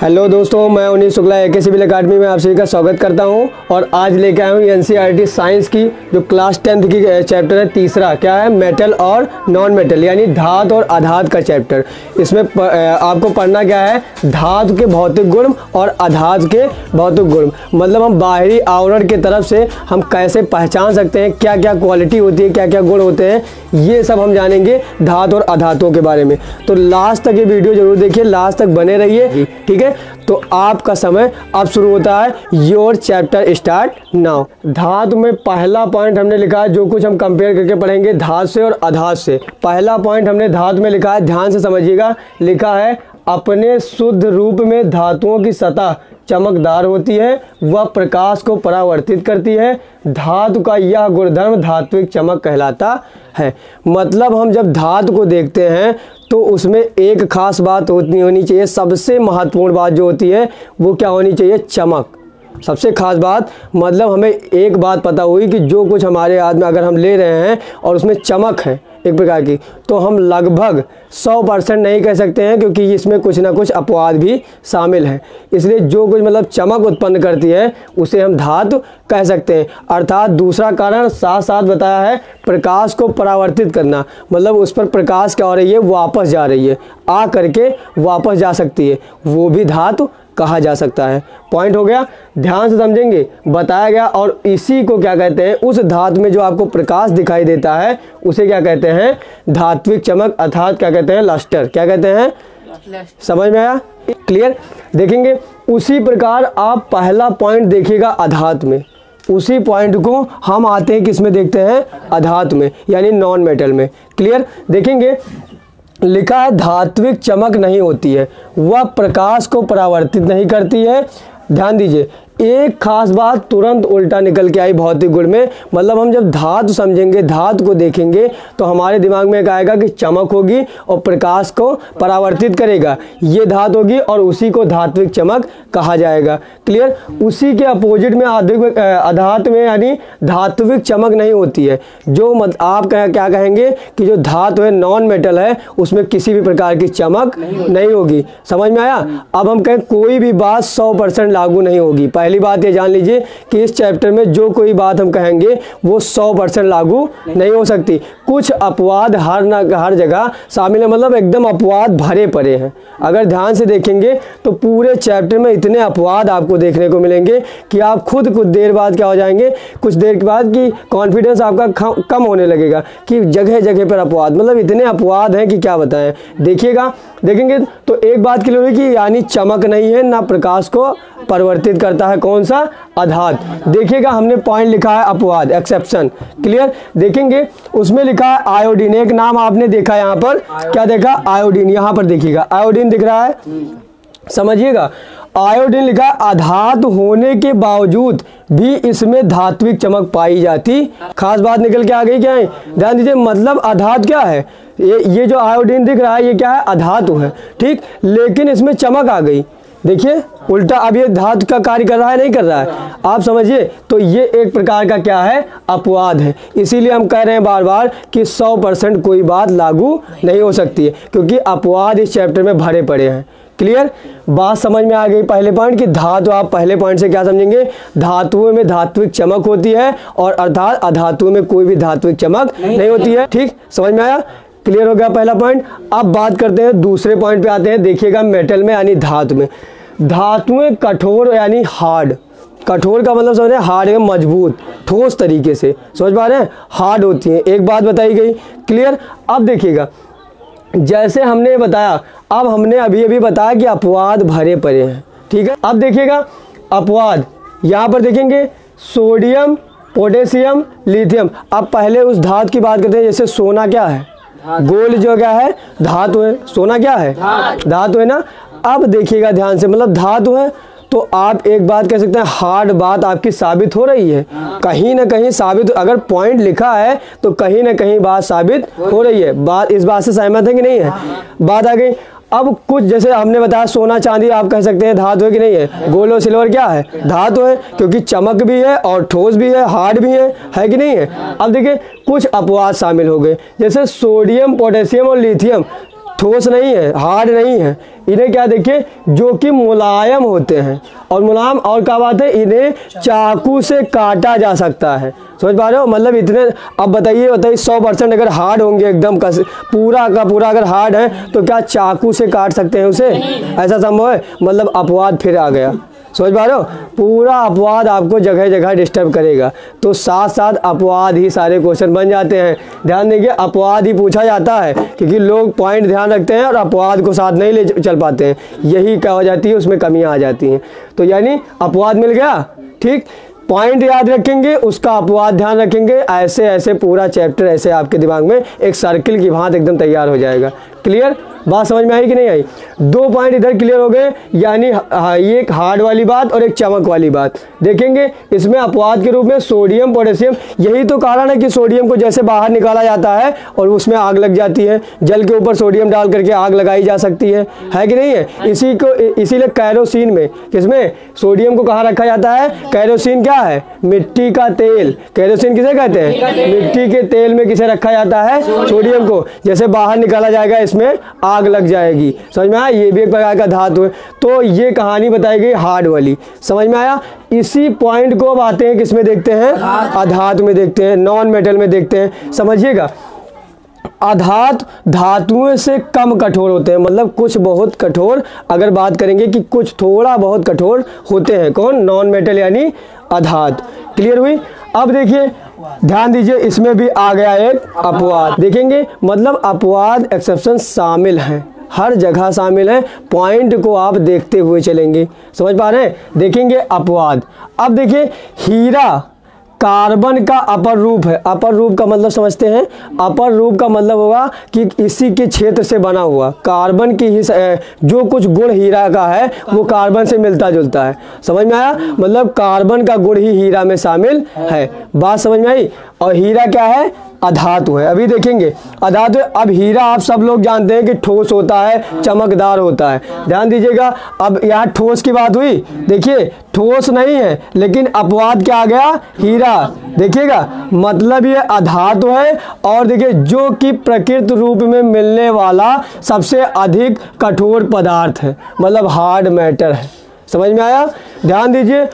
Hello दोस्तों, मैं उनीश Shukla AKCivil academy में आप सभी का स्वागत करता हूं। और आज लेके आया हूं NCERT साइंस की जो क्लास 10th की चैप्टर है तीसरा, क्या है, मेटल और नॉन मेटल यानी धातु और अधातु का चैप्टर। इसमें आपको पढ़ना क्या है, धातु के भौतिक गुण और अधातु के भौतिक गुण। मतलब हम बाहरी आवरण की तरफ से हम कैसे पहचान सकते हैं, क्या क्या क्वालिटी होती है, क्या क्या गुण होते हैं, ये सब हम जानेंगे धातु और अधातुओं के बारे में। तो लास्ट तक ये वीडियो जरूर देखिए, लास्ट तक बने रहिए, ठीक है। तो आपका समय अब शुरू होता है, योर चैप्टर स्टार्ट नाउ। धातु में पहला पॉइंट हमने लिखा है, जो कुछ हम कंपेयर करके पढ़ेंगे धातु से और अधातु से। पहला पॉइंट हमने धातु में लिखा है, ध्यान से समझिएगा, लिखा है अपने शुद्ध रूप में धातुओं की सतह चमकदार होती है, वह प्रकाश को परावर्तित करती है। धातु का यह गुणधर्म धात्विक चमक कहलाता है। मतलब हम जब धातु को देखते हैं तो उसमें एक खास बात होनी चाहिए, सबसे महत्वपूर्ण बात जो होती है वो क्या होनी चाहिए, चमक। सबसे खास बात, मतलब हमें एक बात पता हुई कि जो कुछ हमारे हाथ में अगर हम ले रहे हैं और उसमें चमक है एक प्रकार की, तो हम लगभग 100% नहीं कह सकते हैं, क्योंकि इसमें कुछ ना कुछ अपवाद भी शामिल है। इसलिए जो कुछ मतलब चमक उत्पन्न करती है उसे हम धातु कह सकते हैं। अर्थात दूसरा कारण साथ साथ बताया है, प्रकाश को परावर्तित करना, मतलब उस पर प्रकाश क्या हो रही है, वापस जा रही है, आ करके वापस जा सकती है, वो भी धातु कहा जा सकता है। पॉइंट हो गया, ध्यान से समझेंगे, बताया गया। और इसी को क्या कहते हैं, उस धातु में जो आपको प्रकाश दिखाई देता है उसे क्या कहते हैं, धात्विक चमक, अर्थात क्या कहते हैं, लस्टर। क्या कहते हैं, समझ में आया, क्लियर। देखेंगे उसी प्रकार आप पहला पॉइंट देखिएगा अधातु में, उसी पॉइंट को हम आते हैं किसमें देखते हैं, अधातु में यानी नॉन मेटल में। क्लियर। देखेंगे लिखा है धात्विक चमक नहीं होती है, वह प्रकाश को परावर्तित नहीं करती है। ध्यान दीजिए, एक खास बात तुरंत उल्टा निकल के आई भौतिक गुण में। मतलब हम जब धातु समझेंगे, धातु को देखेंगे तो हमारे दिमाग में एक आएगा कि चमक होगी और प्रकाश को परावर्तित करेगा, ये धातु होगी और उसी को धात्विक चमक कहा जाएगा। क्लियर। उसी के अपोजिट में अधातु में यानी धात्विक चमक नहीं होती है। जो आप क्या कहेंगे कि जो धातु है नॉन मेटल है, उसमें किसी भी प्रकार की चमक नहीं होगी। समझ में आया। अब हम कहें कोई भी बात 100% लागू नहीं होगी। पहली बात ये जान लीजिए कि इस चैप्टर में जो कोई बात हम कहेंगे वो 100% लागू नहीं हो सकती। कुछ अपवाद हर जगह शामिल है, मतलब एकदम अपवाद भरे पड़े हैं। अगर ध्यान से देखेंगे तो पूरे चैप्टर में इतने अपवाद आपको देखने को मिलेंगे कि आप खुद कुछ देर बाद क्या हो जाएंगे, कुछ देर के बाद कि कॉन्फिडेंस आपका कम होने लगेगा कि जगह जगह पर अपवाद, मतलब इतने अपवाद हैं कि क्या बताएं। देखिएगा, देखेंगे तो एक बात क्लियर हुई कि यानी चमक नहीं है, ना प्रकाश को परिवर्तित करता है, कौन सा, अधातु। देखिएगा हमने पॉइंट लिखा है अपवाद, एक्सेप्शन। क्लियर। देखेंगे उसमें लिखा है आयोडीन, एक नाम आपने देखा यहाँ पर, क्या देखा, आयोडीन। यहाँ पर देखिएगा आयोडीन दिख रहा है, समझिएगा आयोडीन लिखा है, अधातु होने के बावजूद भी इसमें धात्विक चमक पाई जाती। खास बात निकल के आ गई क्या है, ध्यान दीजिए। मतलब अधातु क्या है, ये जो आयोडीन दिख रहा है ये क्या है, अधातु है, ठीक, लेकिन इसमें चमक आ गई। देखिए उल्टा, अब ये धातु का कार्य कर रहा है, नहीं कर रहा है, आप समझिए। तो ये एक प्रकार का क्या है, अपवाद है। इसीलिए हम कह रहे हैं बार बार कि 100% कोई बात लागू नहीं हो सकती है, क्योंकि अपवाद इस चैप्टर में भरे पड़े हैं। क्लियर। बात समझ में आ गई पहले पॉइंट की धातु, आप पहले पॉइंट से क्या समझेंगे, धातुओं में धात्विक चमक होती है और अर्थात अधातुओं में कोई भी धात्विक चमक नहीं होती है। ठीक, समझ में आया, क्लियर हो गया पहला पॉइंट। अब बात करते हैं दूसरे पॉइंट पे आते हैं। देखिएगा मेटल में यानी धातु में, धातुएं कठोर यानी हार्ड, कठोर का मतलब समझ रहे हैं, हार्ड है मजबूत, ठोस तरीके से, समझ पा रहे हैं, हार्ड होती हैं, एक बात बताई गई। क्लियर। अब देखिएगा जैसे हमने बताया, अब हमने अभी बताया कि अपवाद भरे पड़े हैं, ठीक है। अब देखिएगा अपवाद, यहाँ पर देखेंगे सोडियम, पोटेशियम, लिथियम। अब पहले उस धातु की बात करते हैं, जैसे सोना क्या है, गोल्ड जो क्या है, धातु है, सोना क्या है, धातु है ना। अब देखिएगा ध्यान से, मतलब धातु है तो आप एक बात कह सकते हैं, हार्ड बात आपकी साबित हो रही है, कहीं ना कहीं साबित, अगर पॉइंट लिखा है तो कहीं ना कहीं बात साबित हो रही है। बात, इस बात से सहमत है कि नहीं है, बात आ गई। अब कुछ जैसे हमने बताया सोना चांदी आप कह सकते हैं धातु है कि नहीं है, गोल्ड और सिल्वर क्या है, धातु है, क्योंकि चमक भी है और ठोस भी है, हार्ड भी है कि नहीं है। अब देखिए कुछ अपवाद शामिल हो गए, जैसे सोडियम, पोटेशियम और लिथियम ठोस नहीं है, हार्ड नहीं है। इन्हें क्या देखिए, जो कि मुलायम होते हैं, और मुलायम और क्या बात है, इन्हें चाकू से काटा जा सकता है। समझ पा रहे हो, मतलब इतने। अब बताइए 100% अगर हार्ड होंगे एकदम पूरा का पूरा अगर हार्ड है तो क्या चाकू से काट सकते हैं उसे? ऐसा संभव है? मतलब अपवाद फिर आ गया। समझ पा रहे हो, पूरा अपवाद आपको जगह जगह डिस्टर्ब करेगा। तो साथ साथ अपवाद ही सारे क्वेश्चन बन जाते हैं। ध्यान देखिए, अपवाद ही पूछा जाता है, क्योंकि लोग पॉइंट ध्यान रखते हैं और अपवाद को साथ नहीं ले चल पाते हैं। यही क्या हो जाती है, उसमें कमियां आ जाती हैं। तो यानी अपवाद मिल गया, ठीक। पॉइंट याद रखेंगे, उसका अपवाद ध्यान रखेंगे, ऐसे ऐसे पूरा चैप्टर ऐसे आपके दिमाग में एक सर्किल की भांति एकदम तैयार हो जाएगा। क्लियर? बात समझ में आई कि नहीं आई? 2 पॉइंट इधर क्लियर हो गए, यानी ये एक हार्ड वाली बात और एक चमक वाली बात। देखेंगे इसमें अपवाद के रूप में सोडियम पोटेशियम, यही तो कारण है कि सोडियम को जैसे बाहर निकाला जाता है और उसमें आग लग जाती है। जल के ऊपर सोडियम डाल करके आग लगाई जा सकती है कि नहीं है? इसीलिए कैरोसिन में, किसमें सोडियम को कहाँ रखा जाता है? कैरोसिन क्या है? मिट्टी का तेल। कैरोसिन किसे कहते हैं? मिट्टी के तेल में किसे रखा जाता है? सोडियम को। जैसे बाहर निकाला जाएगा इसमें आग लग जाएगी। समझ में आया? ये भी एक प्रकार का धातु है। तो ये कहानी बताई गई हार्ड वाली। समझ में आया? इसी पॉइंट को अब आते हैं किसमें देखते हैं? अधातु में देखते हैं, नॉन मेटल में देखते हैं। समझिएगा, अधातु धातुओं से कम कठोर होते हैं, मतलब कुछ बहुत कठोर। अगर बात करेंगे कि कुछ थोड़ा बहुत कठोर होते हैं, कौन? नॉन मेटल यानी अधातु। क्लियर हुई? अब देखिए, ध्यान दीजिए, इसमें भी आ गया एक अपवाद। देखेंगे, मतलब अपवाद एक्सेप्शन शामिल हैं, हर जगह शामिल है। पॉइंट को आप देखते हुए चलेंगे। समझ पा रहे हैं? देखेंगे अपवाद। अब देखिए, हीरा कार्बन का अपर रूप है। अपर रूप का मतलब समझते हैं? अपर रूप का मतलब होगा कि इसी के क्षेत्र से बना हुआ। कार्बन की ही जो कुछ गुण हीरा का है वो कार्बन से मिलता जुलता है। समझ में आया? मतलब कार्बन का गुण ही हीरा में शामिल है। बात समझ में आई? और हीरा क्या है? अधातु है। अभी देखेंगे अधातु। अब हीरा आप सब लोग जानते हैं कि ठोस होता है, चमकदार होता है। ध्यान दीजिएगा, अब यहाँ ठोस की बात हुई। देखिए, ठोस नहीं है, लेकिन अपवाद क्या आ गया? हीरा। देखिएगा, मतलब ये अधातु है, और देखिए जो कि प्रकृत रूप में मिलने वाला सबसे अधिक कठोर पदार्थ है, मतलब हार्ड मैटर है। समझ में आया? ध्यान दीजिए,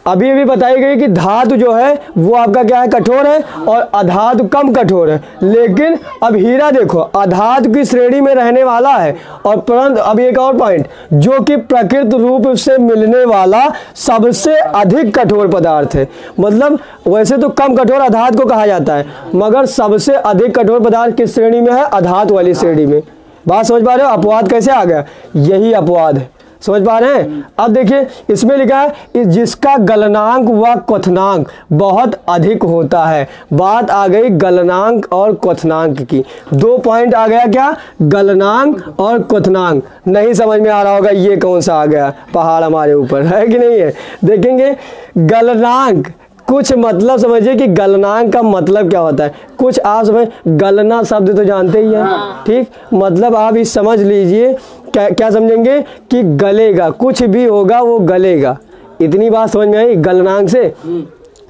अभी भी बताई गई कि धातु जो है वो आपका क्या है? कठोर है, और अधातु कम कठोर है। लेकिन अब हीरा देखो, अधातु की श्रेणी में रहने वाला है, और परंतु अब एक और पॉइंट, जो कि प्रकृत रूप से मिलने वाला सबसे अधिक कठोर पदार्थ है। मतलब वैसे तो कम कठोर अधातु को कहा जाता है, मगर सबसे अधिक कठोर पदार्थ किस श्रेणी में है? अधातु वाली श्रेणी में। बात समझ पा रहे हो? अपवाद कैसे आ गया? यही अपवाद है। समझ पा रहे हैं? अब देखिए, इसमें लिखा है जिसका गलनांक व क्वथनांक बहुत अधिक होता है। बात आ गई गलनांक और क्वथनांक की। 2 पॉइंट आ गया, क्या? गलनांक और क्वथनांक। नहीं समझ में आ रहा होगा ये कौन सा आ गया? पहाड़ हमारे ऊपर है कि नहीं है? देखेंगे, गलनांक कुछ मतलब समझिए कि गलनांक का मतलब क्या होता है। कुछ आप समझ, गलना शब्द तो जानते ही हैं, ठीक? मतलब आप इस समझ लीजिए, क्या समझेंगे कि गलेगा, कुछ भी होगा वो गलेगा। इतनी बात समझ में आई गलनांक से?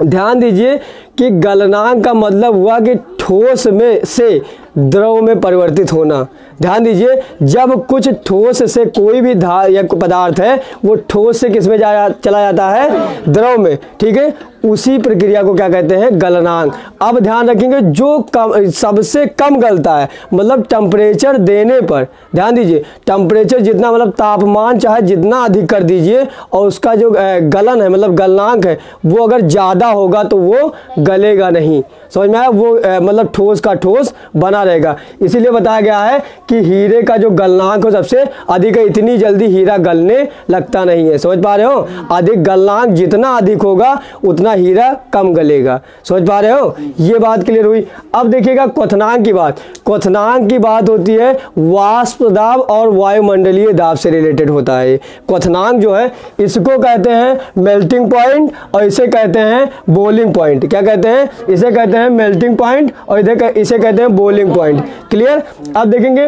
ध्यान दीजिए कि गलनांक का मतलब हुआ कि ठोस में से द्रव में परिवर्तित होना। ध्यान दीजिए, जब कुछ ठोस से कोई भी या पदार्थ है वो ठोस से किस में चला जाता है? द्रव में। ठीक है, उसी प्रक्रिया को क्या कहते हैं? गलनांक। अब ध्यान रखेंगे, जो सबसे कम गलता है, मतलब टेम्परेचर देने पर, ध्यान दीजिए, टेम्परेचर जितना, मतलब तापमान चाहे जितना अधिक कर दीजिए, और उसका जो गलन है, मतलब गलनांक है, वो अगर ज़्यादा होगा तो वो गलेगा नहीं। समझ में आया? वो मतलब ठोस का ठोस बना रहेगा। इसीलिए बताया गया है कि हीरे का जो गलनांक हो सबसे अधिक है, इतनी जल्दी हीरा गलने लगता नहीं है। समझ पा रहे हो? अधिक गलनांक जितना अधिक होगा उतना हीरा कम गलेगा। समझ पा रहे हो? ये बात क्लियर हुई। अब देखिएगा क्वथनांक की बात। क्वथनांक की बात होती है वाष्प दाब और वायुमंडलीय दाब से रिलेटेड होता है। क्वथनांक जो है इसको कहते हैं मेल्टिंग पॉइंट, और इसे कहते हैं बॉइलिंग पॉइंट। क्या कहते हैं? इसे कहते हैं मेल्टिंग पॉइंट, और इसे कहते हैं बॉइलिंग पॉइंट। क्लियर? अब देखेंगे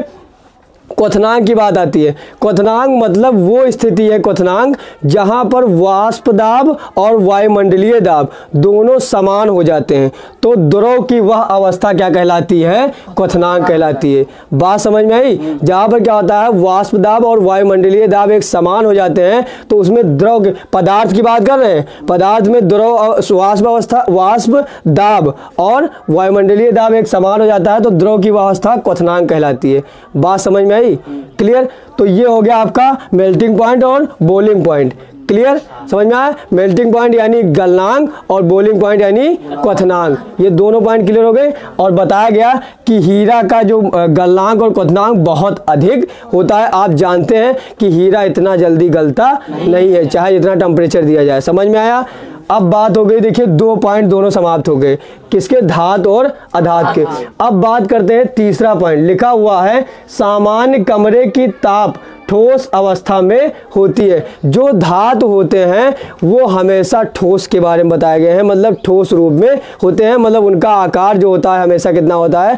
क्वथनांक की बात आती है। क्वथनांक मतलब वो स्थिति है क्वथनांक जहां पर वाष्प दाब और वायुमंडलीय दाब दोनों समान हो जाते हैं, तो द्रव की वह अवस्था क्या कहलाती है? क्वथनांक कहलाती है। बात समझ में आई? जहां पर क्या होता है वाष्प दाब और वायुमंडलीय दाब एक समान हो जाते हैं तो उसमें द्रव, पदार्थ की बात कर रहे हैं, पदार्थ में द्रव वाष्प अवस्था, वाष्प दाब और वायुमंडलीय दाब एक समान हो जाता है तो द्रव की वह अवस्था क्वथनांक कहलाती है। बात समझ में आई? क्लियर? तो ये हो गया आपका मेल्टिंग पॉइंट और बॉइलिंग पॉइंट। क्लियर? समझ में आया? मेल्टिंग पॉइंट यानी गलनांक और बॉइलिंग पॉइंट यानी क्वथनांक, ये दोनों पॉइंट क्लियर हो गए। और बताया गया कि हीरा का जो गलनांक और क्वथनांक बहुत अधिक होता है। आप जानते हैं कि हीरा इतना जल्दी गलता नहीं है चाहे जितना टेम्परेचर दिया जाए। समझ में आया? अब बात हो गई, देखिए 2 पॉइंट दोनों समाप्त हो गए, किसके? धात और अधात के। अब बात करते हैं तीसरा पॉइंट, लिखा हुआ है सामान्य कमरे की ताप ठोस अवस्था में होती है। जो धातु होते हैं वो हमेशा ठोस के बारे में बताए गए हैं, मतलब ठोस रूप में होते हैं, मतलब उनका आकार जो होता है हमेशा कितना होता है?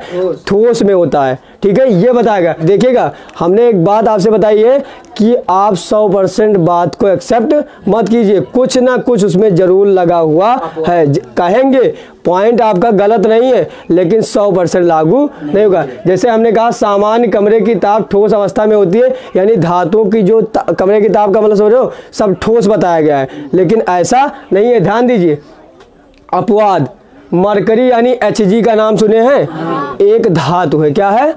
ठोस में होता है। ठीक है, ये बताएगा। देखिएगा, हमने एक बात आपसे बताई है कि आप 100% बात को एक्सेप्ट मत कीजिए, कुछ ना कुछ उसमें जरूर लगा हुआ है। कहेंगे पॉइंट आपका गलत नहीं है लेकिन 100% लागू नहीं होगा। जैसे हमने कहा सामान्य कमरे की ताप ठोस अवस्था में होती है, यानी धातुओं की जो कमरे की ताप का मतलब समझ रहे हो, सब ठोस बताया गया है, लेकिन ऐसा नहीं है। ध्यान दीजिए, अपवाद मरकरी यानी Hg का नाम सुने हैं? एक धातु है। क्या है?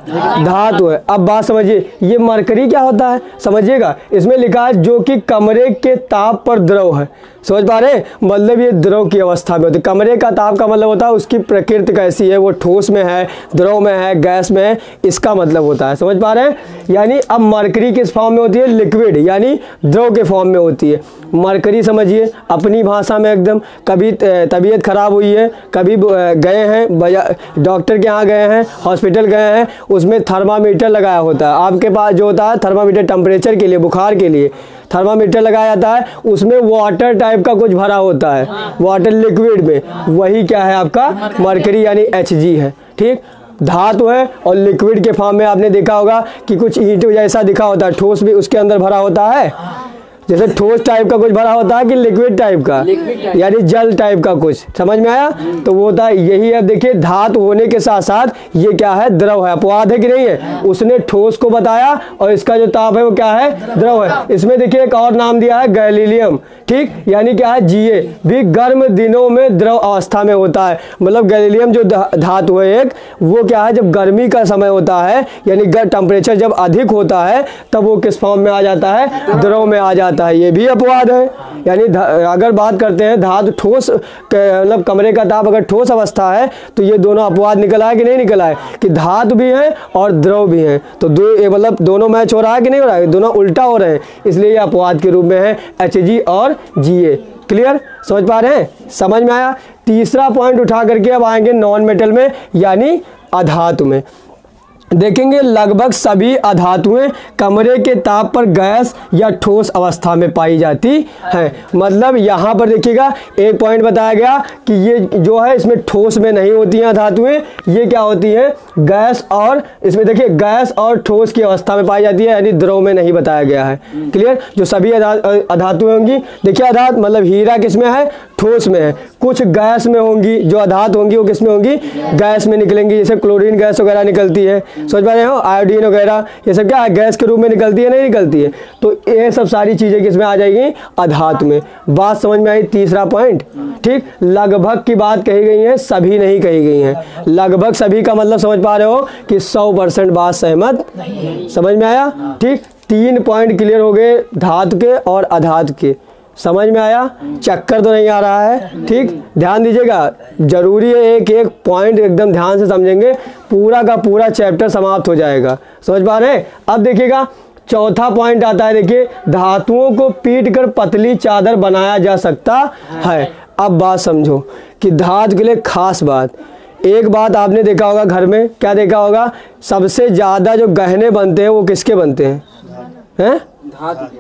धातु है। अब बात समझिए, ये मरकरी क्या होता है समझिएगा। इसमें लिखा है जो कि कमरे के ताप पर द्रव है। समझ पा रहे हैं? मतलब ये द्रव की अवस्था में होती है। कमरे का ताप का मतलब होता है उसकी प्रकृति कैसी है, वो ठोस में है, द्रव में है, गैस में है, इसका मतलब होता है। समझ पा रहे हैं? यानी अब मरकरी किस फॉर्म में होती है? लिक्विड यानी द्रव के फॉर्म में होती है। मरकरी समझिए अपनी भाषा में एकदम, कभी तबीयत खराब हुई है, कभी गए हैं डॉक्टर के यहाँ गए हैं, हॉस्पिटल गए हैं, उसमें थर्मामीटर लगाया होता है। आपके पास जो होता है थर्मामीटर टेम्परेचर के लिए, बुखार के लिए थर्मामीटर लगाया जाता है, उसमें वाटर टाइप का कुछ भरा होता है, वाटर लिक्विड में, वही क्या है आपका? मरकरी यानी Hg है। ठीक, धातु है और लिक्विड के फॉर्म में आपने देखा होगा कि कुछ ईंट जैसा दिखा होता है, ठोस भी उसके अंदर भरा होता है, जैसे ठोस टाइप का कुछ भरा होता है कि लिक्विड टाइप का, यानी जल टाइप का कुछ। समझ में आया? तो वो होता है यही है। देखिए धातु होने के साथ साथ ये क्या है? द्रव है। अपवाद है कि नहीं है? उसने ठोस को बताया और इसका जो ताप है वो क्या है? द्रव है। इसमें देखिए एक और नाम दिया है गैलीलियम। ठीक, यानी क्या है? Ga भी गर्म दिनों में द्रव अवस्था में होता है। मतलब गैलीलियम जो धातु है एक, वो क्या है? जब गर्मी का समय होता है यानी टेम्परेचर जब अधिक होता है तब वो किस फॉर्म में आ जाता है? द्रव में आ जाता है। ये भी अपवाद है। यानी अगर बात करते हैं धातु ठोस, मतलब कमरे का ताप अगर ठोस अवस्था है तो ये दोनों अपवाद निकल आए कि नहीं निकल आए? कि धातु भी है और द्रव भी है, तो मतलब दोनों मैच हो रहा है कि नहीं हो रहा है? दोनों उल्टा हो रहे हैं, इसलिए ये अपवाद के रूप में है Hg और Ga। क्लियर? समझ पा रहे हैं? समझ में आया? तीसरा पॉइंट उठा करके अब आएंगे नॉन मेटल में यानी अधातु में। देखेंगे लगभग सभी अधातुएं कमरे के ताप पर गैस या ठोस अवस्था में पाई जाती हैं। मतलब यहाँ पर देखिएगा एक पॉइंट बताया गया कि ये जो है इसमें ठोस में नहीं होती हैं अधातुएं, ये क्या होती हैं? गैस, और इसमें देखिए गैस और ठोस की अवस्था में पाई जाती है, यानी द्रव में नहीं बताया गया है। क्लियर? जो सभी अधातुएं होंगी, देखिए अधातु मतलब हीरा किस में है? ठोस में है। कुछ गैस में होंगी, जो अधातु होंगी वो किस में होंगी? गैस में निकलेंगी, जैसे क्लोरीन गैस वगैरह निकलती है। समझ पा रहे हो? आयोडीन वगैरह ये सब क्या है? गैस के रूप में निकलती है, नहीं निकलती है? तो ये सब सारी चीजें किसमें आ जाएगी? अधातु में। बात समझ में आई? तीसरा पॉइंट। ठीक, लगभग की बात कही गई है, सभी नहीं कही गई है। लगभग सभी का मतलब समझ पा रहे हो कि 100% बात सहमत। समझ में आया? ठीक, 3 पॉइंट क्लियर हो गए धातु के और अधातु के। समझ में आया? चक्कर तो नहीं आ रहा है? ठीक, ध्यान दीजिएगा, जरूरी है एक एक पॉइंट एकदम ध्यान से समझेंगे, पूरा का पूरा चैप्टर समाप्त हो जाएगा। समझ पा रहे हैं? अब देखिएगा चौथा पॉइंट आता है। देखिए धातुओं को पीट कर पतली चादर बनाया जा सकता है। अब बात समझो कि धातु के लिए खास बात, एक बात आपने देखा होगा घर में, क्या देखा होगा? सबसे ज्यादा जो गहने बनते हैं वो किसके बनते हैं?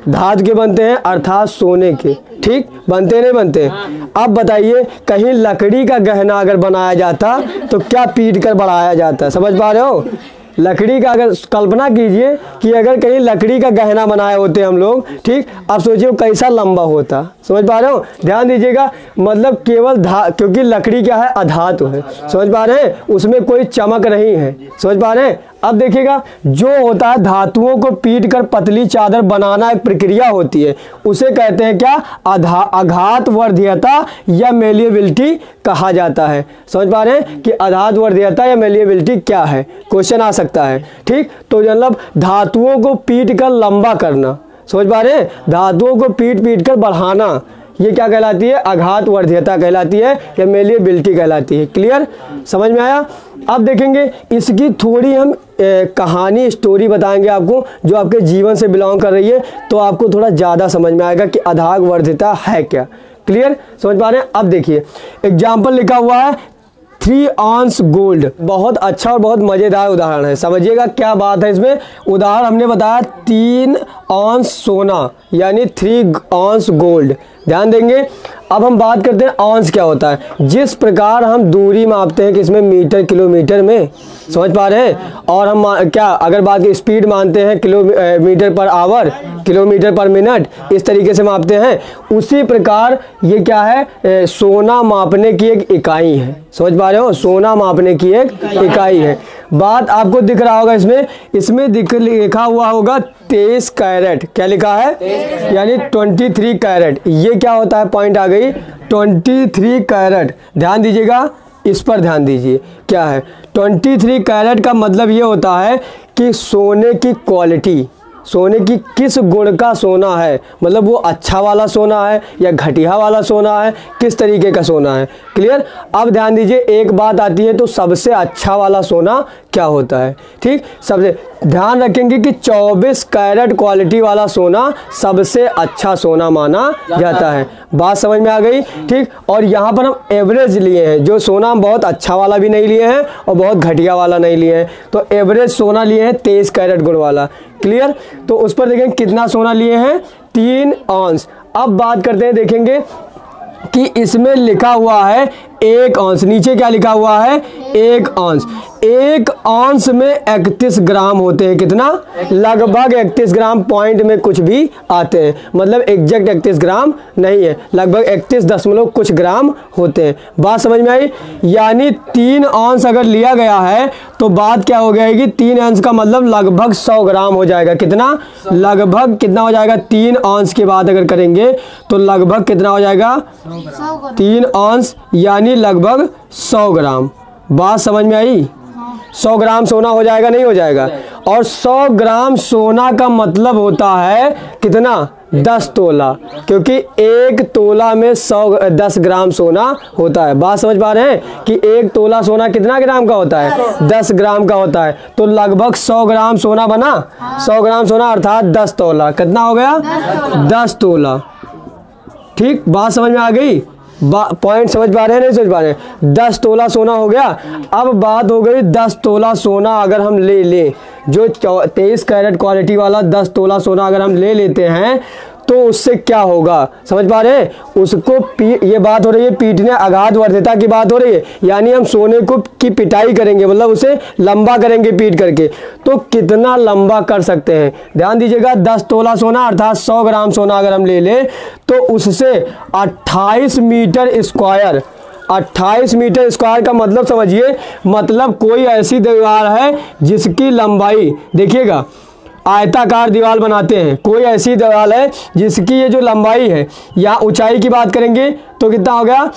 धातु के बनते हैं, अर्थात सोने के। ठीक, बनते नहीं बनते? अब बताइए कहीं लकड़ी का गहना अगर बनाया जाता तो क्या पीट कर बढ़ाया जाता? समझ पा रहे हो? लकड़ी का अगर कल्पना कीजिए कि अगर कहीं लकड़ी का गहना बनाए होते हम लोग, ठीक, अब सोचिए वो कैसा लंबा होता। समझ पा रहे हो, ध्यान दीजिएगा, मतलब केवल क्योंकि लकड़ी क्या है, अधातु है। समझ पा रहे हैं, उसमें कोई चमक नहीं है। समझ पा रहे हैं। अब देखिएगा, जो होता है धातुओं को पीट कर पतली चादर बनाना एक प्रक्रिया होती है, उसे कहते हैं क्या, आघात वर्धीयता या मेलिएबिलिटी कहा जाता है। समझ पा रहे हैं कि आघात वर्धीयता या मेलिएबिलिटी क्या है, क्वेश्चन आ सकता है। ठीक, तो मतलब धातुओं को पीट कर लंबा करना, समझ पा रहे हैं, धातुओं को पीट कर बढ़ाना, ये क्या कहलाती है, आघात वर्धीयता कहलाती है या मेलिएबिलिटी कहलाती है। क्लियर, समझ में आया। अब देखेंगे इसकी थोड़ी हम कहानी, स्टोरी बताएंगे आपको, जो आपके जीवन से बिलोंग कर रही है, तो आपको थोड़ा ज़्यादा समझ में आएगा कि आघात वर्धीयता है क्या। क्लियर, समझ पा रहे हैं। अब देखिए एग्जाम्पल लिखा हुआ है 3 आउंस गोल्ड, बहुत अच्छा और बहुत मज़ेदार उदाहरण है। समझिएगा क्या बात है इसमें। उदाहरण हमने बताया 3 आउंस सोना यानी 3 आउंस गोल्ड। ध्यान देंगे। अब हम बात करते हैं आउंस क्या होता है। जिस प्रकार हम दूरी मापते हैं किसमें, मीटर किलोमीटर में, समझ पा रहे हैं, और हम क्या अगर बात की स्पीड मानते हैं किलोमीटर पर आवर, किलोमीटर पर मिनट, इस तरीके से मापते हैं। उसी प्रकार ये क्या है, सोना मापने की एक इकाई है। समझ पा रहे हो, सोना मापने की एक इकाई है। बात आपको दिख रहा होगा इसमें लिखा हुआ होगा 23 कैरेट। क्या लिखा है, यानी 23 कैरेट। ये क्या होता है, पॉइंट आ गई 23 कैरेट। ध्यान दीजिएगा, इस पर ध्यान दीजिए क्या है। 23 कैरेट का मतलब ये होता है कि सोने की क्वालिटी, सोने की किस गुण का सोना है, मतलब वो अच्छा वाला सोना है या घटिया वाला सोना है, किस तरीके का सोना है। क्लियर। अब ध्यान दीजिए, एक बात आती है तो सबसे अच्छा वाला सोना क्या होता है। ठीक, सबसे ध्यान रखेंगे कि 24 कैरेट क्वालिटी वाला सोना सबसे अच्छा सोना माना जाता है। बात समझ में आ गई। ठीक, और यहाँ पर हम एवरेज लिए हैं, जो सोना हम बहुत अच्छा वाला भी नहीं लिए हैं और बहुत घटिया वाला नहीं लिए हैं, तो एवरेज सोना लिए हैं 23 कैरेट गुण वाला। क्लियर। तो उस पर देखें कितना सोना लिए हैं, 3 आउंस। अब बात करते हैं, देखेंगे कि इसमें लिखा हुआ है 1 आउंस। नीचे क्या लिखा हुआ है, 1 आउंस। 1 आउंस में 31 ग्राम होते हैं। कितना, लगभग 31 ग्राम, पॉइंट में कुछ भी आते हैं, मतलब एग्जैक्ट 31 ग्राम नहीं है, लगभग 31 दशमलव कुछ ग्राम होते हैं। बात समझ में आई। यानी 3 आउंस अगर लिया गया है तो बात क्या हो जाएगी, 3 आउंस का मतलब लगभग 100 ग्राम हो जाएगा। कितना, लगभग कितना हो जाएगा, 3 आउंस की बात अगर करेंगे तो लगभग कितना हो जाएगा, 3 आउंस यानी लगभग 100 ग्राम। बात समझ में आई। 100 ग्राम सोना हो जाएगा, नहीं हो जाएगा। और 100 ग्राम सोना का मतलब होता है कितना, 10 तोला, क्योंकि 1 तोला में 10 ग्राम सोना होता है। बात समझ पा रहे हैं कि 1 तोला सोना कितना ग्राम का होता है, 10 ग्राम का होता है। तो लगभग 100 ग्राम सोना बना, 100 ग्राम सोना अर्थात 10 तोला। कितना हो गया, 10 तोला। ठीक, बात समझ में आ गई। पॉइंट समझ पा रहे हैं, नहीं समझ पा रहे हैं। 10 तोला सोना हो गया। अब बात हो गई 10 तोला सोना अगर हम ले लें, जो 23 कैरेट क्वालिटी वाला 10 तोला सोना अगर हम ले लेते हैं तो उससे क्या होगा, समझ पा रहे हैं। उसको ये बात हो रही है पीटने, आघात वर्धीयता की बात हो रही है, यानी हम सोने को की पिटाई करेंगे, मतलब उसे लंबा करेंगे पीट करके। तो कितना लंबा कर सकते हैं, ध्यान दीजिएगा। 10 तोला सोना अर्थात 100 ग्राम सोना अगर हम ले लें तो उससे 28 मीटर स्क्वायर, 28 मीटर स्क्वायर का मतलब समझिए, मतलब कोई ऐसी दीवार है जिसकी लंबाई, देखिएगा आयताकार दीवार बनाते हैं, कोई ऐसी दीवार है जिसकी ये जो लंबाई है, यहाँ ऊंचाई की बात करेंगे तो कितना हो गया,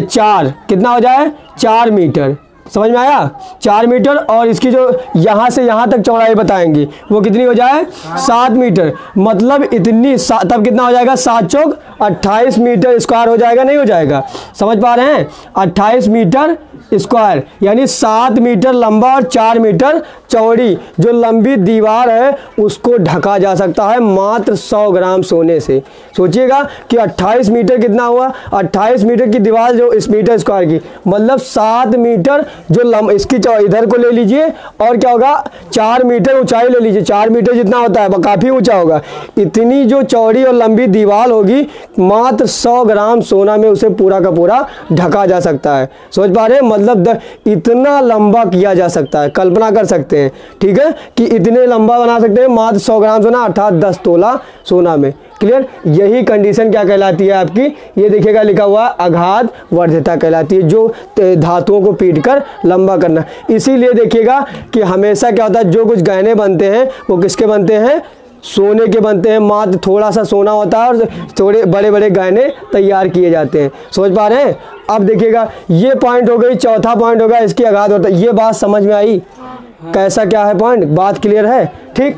4, कितना हो जाए, 4 मीटर। समझ में आया, 4 मीटर। और इसकी जो यहाँ से यहाँ तक चौड़ाई बताएंगे वो कितनी हो जाए, 7 मीटर। मतलब इतनी, तब कितना हो जाएगा, 7 चौक 28 मीटर स्क्वायर हो जाएगा, नहीं हो जाएगा। समझ पा रहे हैं, 28 मीटर स्क्वायर यानी 7 मीटर लंबा और 4 मीटर चौड़ी जो लंबी दीवार है उसको ढका जा सकता है मात्र 100 ग्राम सोने से। सोचिएगा कि 28 मीटर कितना हुआ, 28 मीटर की दीवार जो इस मीटर स्क्वायर की, मतलब 7 मीटर जो इसकी इधर को ले लीजिए और क्या होगा, 4 मीटर ऊंचाई ले लीजिए, 4 मीटर जितना होता है काफ़ी ऊंचा होगा। इतनी जो चौड़ी और लंबी दीवार होगी मात्र 100 ग्राम सोना में उसे पूरा का पूरा ढका जा सकता है। समझ पा रहे हैं, मतलब इतना लंबा किया जा सकता है, कल्पना कर सकते हैं, ठीक है, कि इतने लंबा बना सकते हैं मात्र 100 ग्राम सोना अर्थात 10 तोला सोना में। क्लियर। यही कंडीशन क्या कहलाती है आपकी, ये देखिएगा लिखा हुआ अघात वर्ध्यता कहलाती है, जो धातुओं को पीटकर लंबा करना। इसीलिए देखिएगा कि हमेशा क्या होता है, जो कुछ गहने बनते हैं वो किसके बनते हैं, सोने के बनते हैं। मात्र थोड़ा सा सोना होता है और थोड़े बड़े बड़े गहने तैयार किए जाते हैं। समझ पा रहे हैं। अब देखिएगा ये पॉइंट हो गई, चौथा पॉइंट होगा इसकी अघात वर्ध्यता। ये बात समझ में आई, कैसा क्या है पॉइंट, बात क्लियर है, ठीक।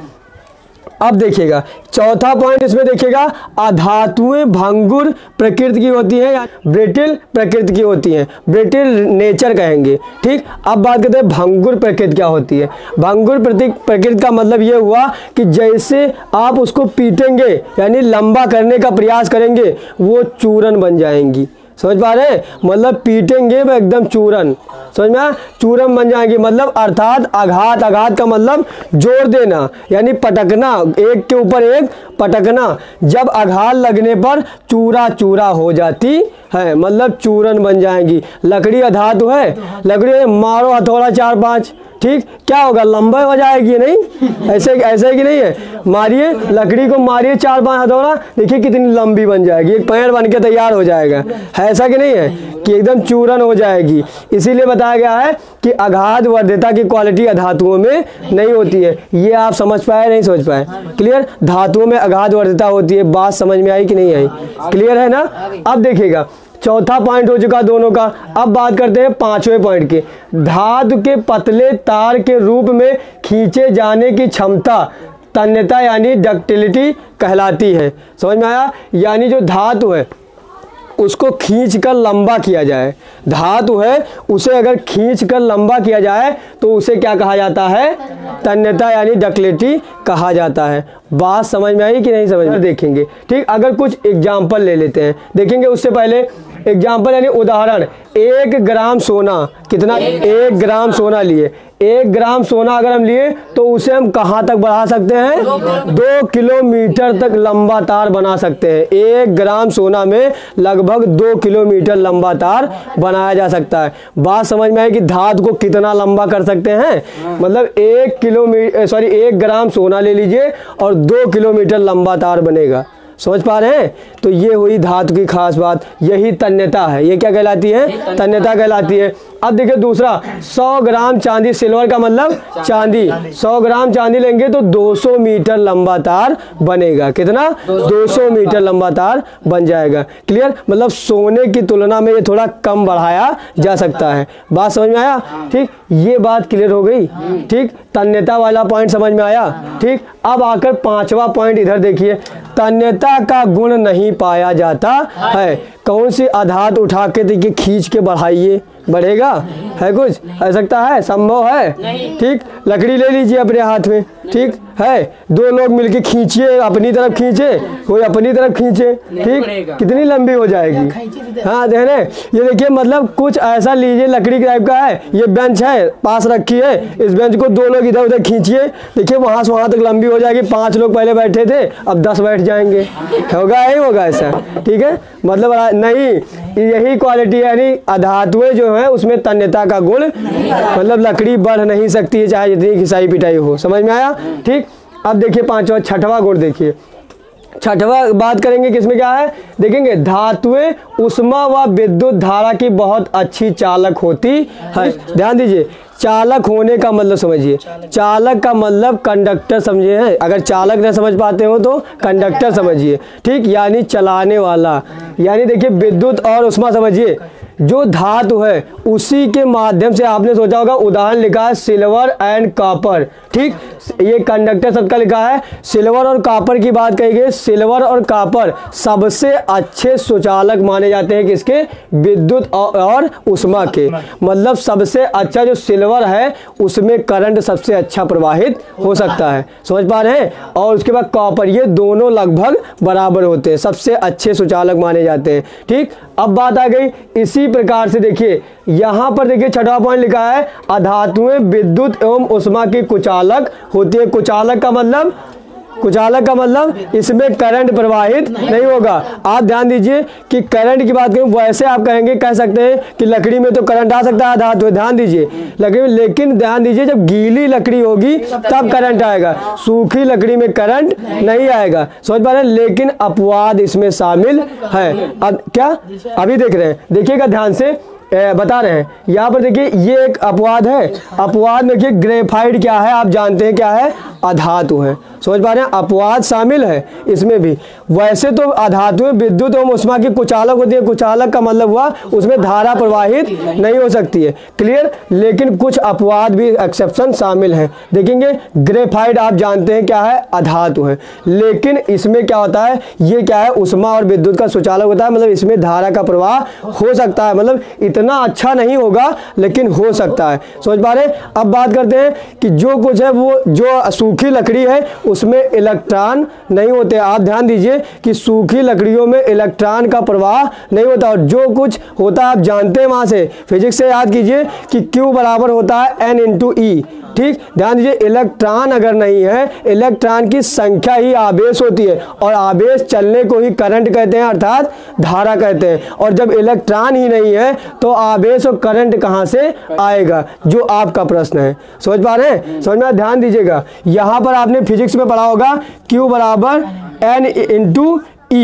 अब देखिएगा चौथा पॉइंट इसमें देखिएगा, अधातुएं भंगुर प्रकृति की होती हैं या ब्रिटिल प्रकृति की होती हैं, ब्रिटिल नेचर कहेंगे, ठीक। अब बात करते हैं भंगुर प्रकृति क्या होती है। भंगुर प्रकृति का मतलब ये हुआ कि जैसे आप उसको पीटेंगे यानी लंबा करने का प्रयास करेंगे वो चूरन बन जाएंगी। समझ पा रहे हैं, मतलब पीटेंगे वो एकदम चूरन, समझ में आया, चूरन बन जाएंगी। मतलब अर्थात आघात, आघात का मतलब जोर देना यानी पटकना, एक के ऊपर एक पटकना। जब आघात लगने पर चूरा चूरा हो जाती है, मतलब चूरन बन जाएंगी। लकड़ी अधातु है, लकड़ी मारो हथौड़ा 4-5, ठीक, क्या होगा, लंबा हो जाएगी, नहीं ऐसे ऐसे कि नहीं है, मारिए लकड़ी को, मारिए 4-5 हथौड़ा, देखिए कितनी लंबी बन जाएगी, एक पेड़ बन के तैयार हो जाएगा, है ऐसा कि नहीं है, कि एकदम चूरन हो जाएगी। इसीलिए बताया गया है कि अघात वर्ध्यता की क्वालिटी अधातुओं में नहीं होती है। ये आप समझ पाए नहीं समझ पाए, क्लियर। धातुओं में अघात वर्ध्यता होती है, बात समझ में आई कि नहीं आई, क्लियर है ना। अब देखिएगा चौथा पॉइंट हो चुका दोनों का। अब बात करते हैं पांचवें पॉइंट की। धातु के पतले तार के रूप में खींचे जाने की क्षमता तन्यता यानी डक्टिलिटी कहलाती है। समझ में आया, यानी जो धातु है उसको खींचकर लंबा किया जाए, धातु है उसे अगर खींचकर लंबा किया जाए तो उसे क्या कहा जाता है, तन्यता यानी डक्टिलिटी कहा जाता है। बात समझ में आई कि नहीं समझ में, देखेंगे, ठीक। अगर कुछ एग्जाम्पल ले लेते हैं, देखेंगे उससे पहले एग्जाम्पल यानी उदाहरण। 1 ग्राम सोना, कितना, 1 ग्राम सोना लिए, 1 ग्राम सोना अगर हम लिए तो उसे हम कहाँ तक बढ़ा सकते हैं, 2 किलोमीटर तक लंबा तार बना सकते हैं। 1 ग्राम सोना में लगभग 2 किलोमीटर लंबा तार बनाया जा सकता है। बात समझ में आई कि धातु को कितना लंबा कर सकते हैं, मतलब 1 ग्राम सोना ले लीजिए और 2 किलोमीटर लंबा तार बनेगा। समझ पा रहे हैं। तो ये हुई धातु की खास बात, यही तन्यता है। ये क्या कहलाती है, तन्यता कहलाती है। अब देखिए दूसरा, 100 ग्राम चांदी, सिल्वर का मतलब चांदी, 100 ग्राम चांदी लेंगे तो 200 मीटर लंबा तार बनेगा। कितना, 200 मीटर लंबा तार बन जाएगा। क्लियर, मतलब सोने की तुलना में ये थोड़ा कम बढ़ाया जा सकता है। बात समझ में आया, ठीक। ये बात क्लियर हो गई, ठीक। तन्यता वाला पॉइंट समझ में आया, ठीक। अब आकर पांचवा पॉइंट इधर देखिए, तन्यता का गुण नहीं पाया जाता है। कौन सी आधात उठा के देखिए, खींच के बढ़ाइए, बढ़ेगा, है कुछ, हो सकता है, संभव है, ठीक। लकड़ी ले लीजिए अपने हाथ में, ठीक है, 2 लोग मिलके खींचिए, अपनी तरफ खींचे, कोई अपनी तरफ खींचे, ठीक, कितनी लंबी हो जाएगी। हाँ देने, ये देखिए, मतलब कुछ ऐसा लीजिए, लकड़ी टाइप का है, ये बेंच है पास रखी है, इस बेंच को 2 लोग इधर उधर खींचिए, देखिए वहां से वहां तक लंबी हो जाएगी। 5 लोग पहले बैठे थे, अब 10 बैठ जाएंगे, होगा ही होगा ऐसा, ठीक है। मतलब नहीं, यही क्वालिटी यानी अधातुएं जो है उसमें तन्यता का गुण, मतलब लकड़ी बढ़ नहीं सकती है चाहे जितनी घिसाई पिटाई हो। समझ में आया, ठीक। अब देखिए पांचवा, छठवां गुण देखिए, छठवा बात करेंगे किसमें क्या है, देखेंगे धातुएं उष्मा व विद्युत धारा की बहुत अच्छी चालक होती है। ध्यान दीजिए, चालक होने का मतलब समझिए, चालक का मतलब कंडक्टर समझिए है, अगर चालक नहीं समझ पाते हो तो कंडक्टर समझिए, ठीक, यानी चलाने वाला। यानी देखिए विद्युत और उष्मा समझिए, जो धातु है उसी के माध्यम से, आपने सोचा होगा उदाहरण लिखा है सिल्वर एंड कॉपर, ठीक, ये कंडक्टर शब्द का लिखा है। सिल्वर और कॉपर की बात कही गई, सिल्वर और कॉपर सबसे अच्छे सुचालक माने जाते हैं किसके, विद्युत और उष्मा के। मतलब सबसे अच्छा जो सिल्वर है उसमें करंट सबसे अच्छा प्रवाहित हो सकता है। समझ पा रहे हैं। और उसके बाद कॉपर, ये दोनों लगभग बराबर होते हैं, सबसे अच्छे सुचालक माने जाते हैं, ठीक। अब बात आ गई इसी प्रकार से, देखिए यहां पर देखिए छठवां पॉइंट लिखा है, अधातुएं विद्युत एवं उष्मा की कुचालक होती है। कुचालक का मतलब कुचालक का मतलब इसमें करंट प्रवाहित नहीं होगा। आप ध्यान दीजिए कि करंट की बात करें वैसे आप कहेंगे, कह सकते हैं कि लकड़ी में तो करंट आ सकता है धातु, ध्यान दीजिए लकड़ी में, लेकिन ध्यान दीजिए जब गीली लकड़ी होगी तब करंट आएगा, सूखी लकड़ी में करंट नहीं आएगा। समझ पा रहे हैं, लेकिन अपवाद इसमें शामिल है। अब क्या अभी देख रहे हैं, देखिएगा ध्यान से बता रहे हैं। यहाँ पर देखिए ये एक अपवाद है। अपवाद में देखिए ग्रेफाइट क्या है, आप जानते हैं क्या है, अधातु है। समझ पा रहे हैं, अपवाद शामिल है इसमें भी। वैसे तो अधातु में विद्युत एवं उष्मा की कुचालक होती है, कुचालक का मतलब हुआ उसमें धारा प्रवाहित नहीं हो सकती है, क्लियर। लेकिन कुछ अपवाद भी एक्सेप्शन शामिल है। देखेंगे ग्रेफाइट आप जानते हैं क्या है, अधातु है, लेकिन इसमें क्या होता है, ये क्या है, उष्मा और विद्युत का सुचालक होता है, मतलब इसमें धारा का प्रवाह हो सकता है, मतलब इतना अच्छा नहीं होगा लेकिन हो सकता है। समझ पा रहे हैं। अब बात करते हैं कि जो कुछ है वो जो सूखी लकड़ी है उसमें इलेक्ट्रॉन नहीं होते। आप ध्यान दीजिए कि सूखी लकड़ियों में इलेक्ट्रॉन का प्रवाह नहीं होता, और जो कुछ होता है आप जानते हैं वहां से, फिजिक्स से याद कीजिए कि Q बराबर होता है N × E। ठीक, ध्यान दीजिए इलेक्ट्रॉन अगर नहीं है, इलेक्ट्रॉन की संख्या ही आवेश होती है, और आवेश चलने को ही करंट कहते हैं, अर्थात धारा कहते हैं। और जब इलेक्ट्रॉन ही नहीं है तो आवेश और करंट कहां से आएगा, जो आपका प्रश्न है। समझ पा रहे हैं, समझ में ध्यान दीजिएगा। यहां पर आपने फिजिक्स में पढ़ा होगा Q बराबर N × E।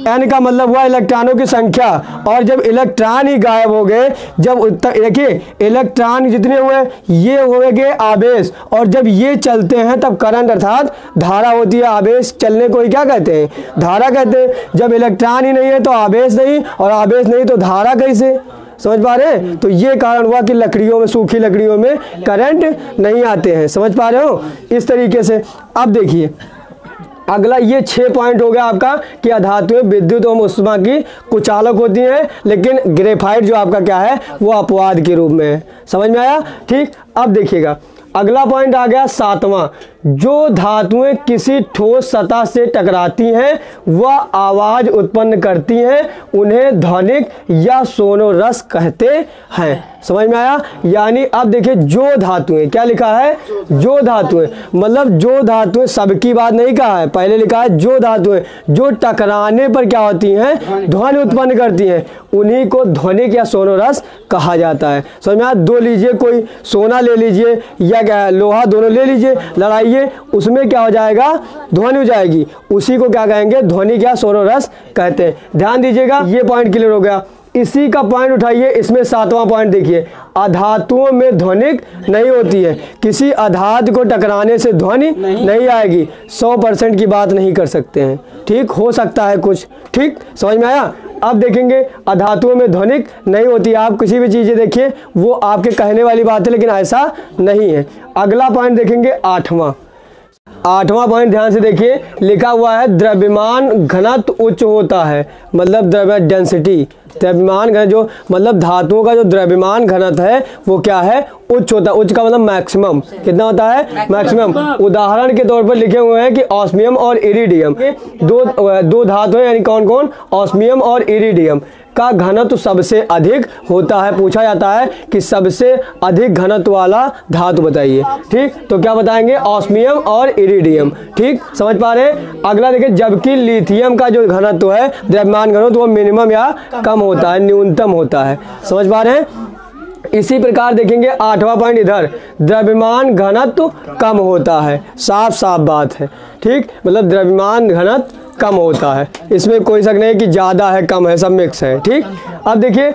N का मतलब हुआ इलेक्ट्रॉनों की संख्या, और जब इलेक्ट्रॉन ही गायब हो गए, जब देखिए इलेक्ट्रॉन जितने हुए ये हो गए आवेश, और जब ये चलते हैं तब करंट अर्थात धारा होती है। आवेश चलने को ही क्या कहते हैं, धारा कहते हैं। जब इलेक्ट्रॉन ही नहीं है तो आवेश नहीं, और आवेश नहीं तो धारा कैसे। समझ पा रहे हैं, तो ये कारण हुआ कि लकड़ियों में, सूखी लकड़ियों में करंट नहीं आते हैं। समझ पा रहे हो इस तरीके से। अब देखिए अगला, ये 6 पॉइंट हो गया आपका कि अधातुएं विद्युत एवं उष्मा की कुचालक होती हैं, लेकिन ग्रेफाइट जो आपका क्या है वो अपवाद के रूप में है। समझ में आया। ठीक, अब देखिएगा अगला पॉइंट आ गया 7वां। जो धातुएं किसी ठोस सतह से टकराती हैं वह आवाज उत्पन्न करती हैं, उन्हें ध्वनिक या सोनोरस कहते हैं। समझ में आया। यानी अब देखिए जो धातुएं, क्या लिखा है, जो धातुएं, मतलब जो धातुएं, सबकी बात नहीं कहा है, पहले लिखा है जो धातुएं जो टकराने पर क्या होती हैं, ध्वनि उत्पन्न करती हैं, उन्हीं को ध्वनिक या सोनोरस कहा जाता है। समझ में आया। दो लीजिए, कोई सोना ले लीजिए या क्या लोहा, दोनों ले लीजिए, लड़ाइए, उसमें क्या हो जाएगा, ध्वनि हो जाएगी, उसी को क्या कहेंगे, ध्वनिक या सोनोरस कहते हैं। ध्यान दीजिएगा, ये पॉइंट क्लियर हो गया। इसी का पॉइंट उठाइए, इसमें 7वां पॉइंट देखिए, अधातुओं में ध्वनिक नहीं होती है। किसी अधातु को टकराने से ध्वनि नहीं आएगी। 100% की बात नहीं कर सकते हैं, ठीक, हो सकता है कुछ। ठीक, समझ में आया। अब देखेंगे अधातुओं में ध्वनिक नहीं होती। आप किसी भी चीजें देखिए वो आपके कहने वाली बात है, लेकिन ऐसा नहीं है। अगला पॉइंट देखेंगे 8वां पॉइंट, ध्यान से देखिए, लिखा हुआ है द्रव्यमान घनत्व उच्च होता है, मतलब द्रव्यमान डेंसिटी, द्रव्यमान घनत्व, जो मतलब धातुओं का जो द्रव्यमान घनत्व है वो क्या है, उच्च होता है। उच्च का मतलब मैक्सिमम, कितना होता है, मैक्सिमम। उदाहरण के तौर पर लिखे हुए हैं कि ऑस्मियम और इरिडियम, दो धातु हैं, यानी कौन कौन, ऑस्मियम और इरिडियम का घनत्व सबसे अधिक होता है। पूछा जाता है कि सबसे अधिक घनत्व वाला धातु बताइए। ठीक, तो क्या बताएंगे, ऑस्मियम और इरिडियम। ठीक, समझ पा रहे हैं। अगला देखिए, जबकि लिथियम का जो घनत्व है, द्रव्यमान घनत्व, वो मिनिमम या कम होता है, न्यूनतम होता है। समझ पा रहे हैं। इसी प्रकार देखेंगे 8वां पॉइंट इधर, द्रव्यमान घनत्व कम होता है, साफ साफ बात है। ठीक, मतलब द्रव्यमान घनत्व कम होता है, इसमें कोई शक नहीं कि ज्यादा है कम है, सब मिक्स है। ठीक, अब देखिए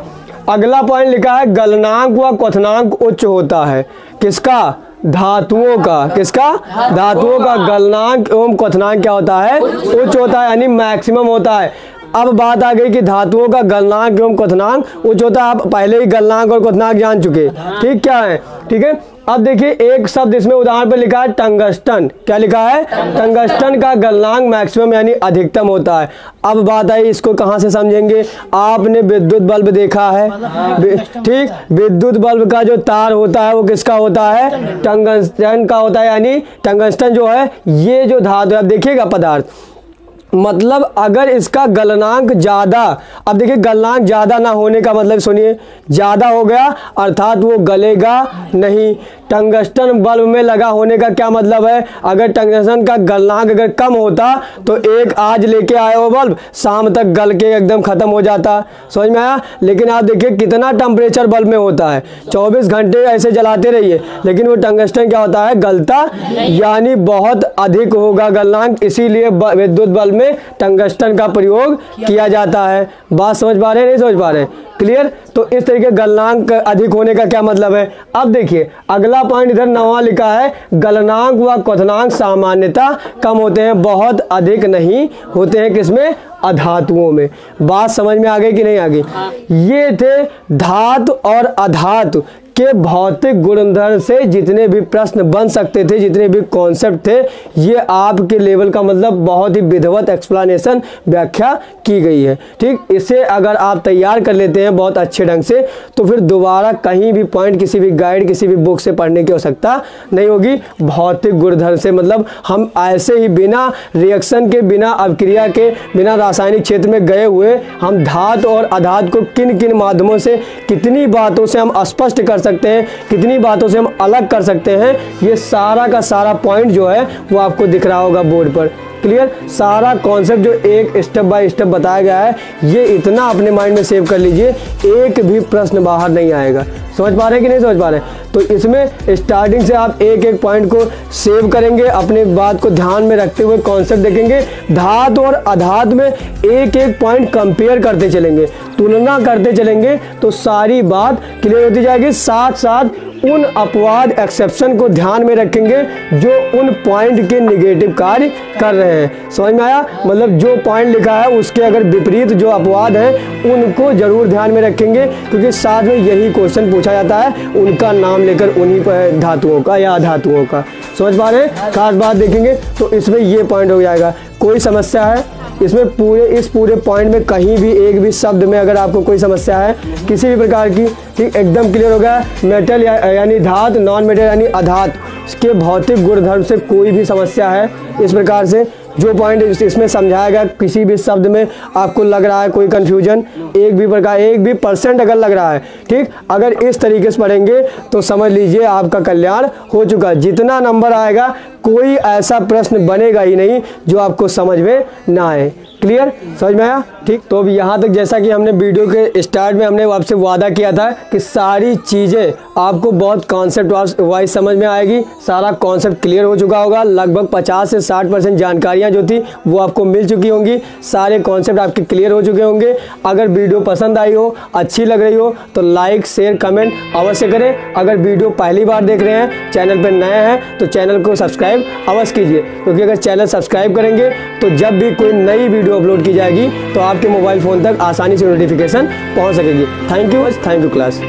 अगला पॉइंट लिखा है गलनांक व क्वथनांक उच्च होता है। किसका, धातुओं का। किसका, धातुओं का गलनांक एवं क्वथनांक क्या होता है, उच्च होता है, यानी मैक्सिमम होता है। अब बात आ गई कि धातुओं का गलनांक एवं क्वथनांक उच्च होता है। आप पहले ही गलनांक और क्वथनांक जान चुके, ठीक, क्या है। ठीक है, अब देखिए एक शब्द इसमें उदाहरण पर लिखा है टंगस्टन। क्या लिखा है, टंगस्टन का गलनांक मैक्सिमम यानी अधिकतम होता है। अब बात आई, इसको कहां से समझेंगे, आपने विद्युत बल्ब देखा है, ठीक, विद्युत बल्ब का जो तार होता है वो किसका होता है, टंगस्टन का होता है। यानी टंगस्टन जो है, ये जो धातु है, अब देखिएगा पदार्थ, मतलब अगर इसका गलनांक ज़्यादा, अब देखिए गलनांक ज़्यादा ना होने का मतलब सुनिए, ज़्यादा हो गया अर्थात वो गलेगा नहीं। टंगस्टन बल्ब में लगा होने का क्या मतलब है, अगर टंगस्टन का गलनांक अगर कम होता तो एक आज लेके आए हो बल्ब शाम तक गल के एकदम ख़त्म हो जाता, समझ में आया। लेकिन आप देखिए कितना टेम्परेचर बल्ब में होता है, 24 घंटे ऐसे जलाते रहिए लेकिन वो टंगस्टन क्या होता है, गलता यानी बहुत अधिक होगा गलनांक, इसीलिए विद्युत बल्ब में टंगस्टन का प्रयोग किया जाता है। बात समझ पा रहे हैं, नहीं समझ पा रहे हैं, क्लियर। तो इस तरीके गलनांक अधिक होने का क्या मतलब है। अब देखिए अगला पॉइंट इधर 9वां लिखा है, गलनांक व क्वथनांक सामान्यतः कम होते हैं, बहुत अधिक नहीं होते हैं, किसमें, अधातुओं में। बात समझ में आ गई कि नहीं आ गई। ये थे धातु और अधातु के भौतिक गुणधर्म से जितने भी प्रश्न बन सकते थे, जितने भी कॉन्सेप्ट थे, ये आपके लेवल का मतलब बहुत ही विधिवत एक्सप्लेनेशन व्याख्या की गई है। ठीक, इसे अगर आप तैयार कर लेते हैं बहुत अच्छे ढंग से तो फिर दोबारा कहीं भी पॉइंट किसी भी गाइड किसी भी बुक से पढ़ने की आवश्यकता नहीं होगी। भौतिक गुणधर्म से मतलब हम ऐसे ही बिना रिएक्शन के, बिना अभिक्रिया के, बिना रासायनिक क्षेत्र में गए हुए हम धातु और अधातु को किन किन माध्यमों से, कितनी बातों से हम स्पष्ट कर सकते हैं, कितनी बातों से हम अलग कर सकते हैं, ये सारा का सारा पॉइंट जो है वो आपको दिख रहा होगा बोर्ड पर। क्लियर, सारा कॉन्सेप्ट जो एक स्टेप बाय स्टेप बताया गया है ये इतना अपने माइंड में सेव कर लीजिए, एक भी प्रश्न बाहर नहीं आएगा। समझ पा रहे हैं कि नहीं समझ पा रहे हैं। तो इसमें स्टार्टिंग से आप एक एक पॉइंट को सेव करेंगे, अपने बात को ध्यान में रखते हुए कॉन्सेप्ट देखेंगे, धातु और अधातु में एक एक पॉइंट कंपेयर करते चलेंगे, तुलना करते चलेंगे तो सारी बात क्लियर होती जाएगी। साथ साथ उन अपवाद एक्सेप्शन को ध्यान में रखेंगे जो उन पॉइंट के निगेटिव कार्य कर रहे हैं। समझ में आया, मतलब जो पॉइंट लिखा है उसके अगर विपरीत जो अपवाद हैं उनको जरूर ध्यान में रखेंगे, क्योंकि साथ में यही क्वेश्चन पूछा जाता है उनका नाम लेकर, उन्हीं धातुओं का या अधातुओं का। समझ पा रहे हैं, खास बात देखेंगे तो इसमें ये पॉइंट हो जाएगा। कोई समस्या है इसमें, इस पूरे पॉइंट में कहीं भी एक भी शब्द में अगर आपको कोई समस्या है किसी भी प्रकार की, ठीक, एकदम क्लियर हो गया। मेटल यानी धातु, नॉन मेटल यानी अधातु के भौतिक गुणधर्म से कोई भी समस्या है, इस प्रकार से जो पॉइंट इसमें समझाया गया, किसी भी शब्द में आपको लग रहा है कोई कंफ्यूजन, एक भी प्रकार, एक भी % अगर लग रहा है, ठीक, अगर इस तरीके से पढ़ेंगे तो समझ लीजिए आपका कल्याण हो चुका। जितना नंबर आएगा कोई ऐसा प्रश्न बनेगा ही नहीं जो आपको समझ में ना आए। क्लियर, समझ में आया, ठीक। तो अब यहाँ तक जैसा कि हमने वीडियो के स्टार्ट में हमने आपसे वादा किया था कि सारी चीज़ें आपको बहुत कॉन्सेप्ट वाइज समझ में आएगी, सारा कॉन्सेप्ट क्लियर हो चुका होगा, लगभग 50 से 60% जानकारियाँ जो थी वो आपको मिल चुकी होंगी, सारे कॉन्सेप्ट आपके क्लियर हो चुके होंगे। अगर वीडियो पसंद आई हो, अच्छी लग रही हो तो लाइक शेयर कमेंट अवश्य करें। अगर वीडियो पहली बार देख रहे हैं, चैनल पर नए हैं तो चैनल को सब्सक्राइब अवश्य कीजिए, क्योंकि अगर चैनल सब्सक्राइब करेंगे तो जब भी कोई नई वीडियो अपलोड की जाएगी तो आपके मोबाइल फ़ोन तक आसानी से नोटिफिकेशन पहुंच सकेगी। Thank you class.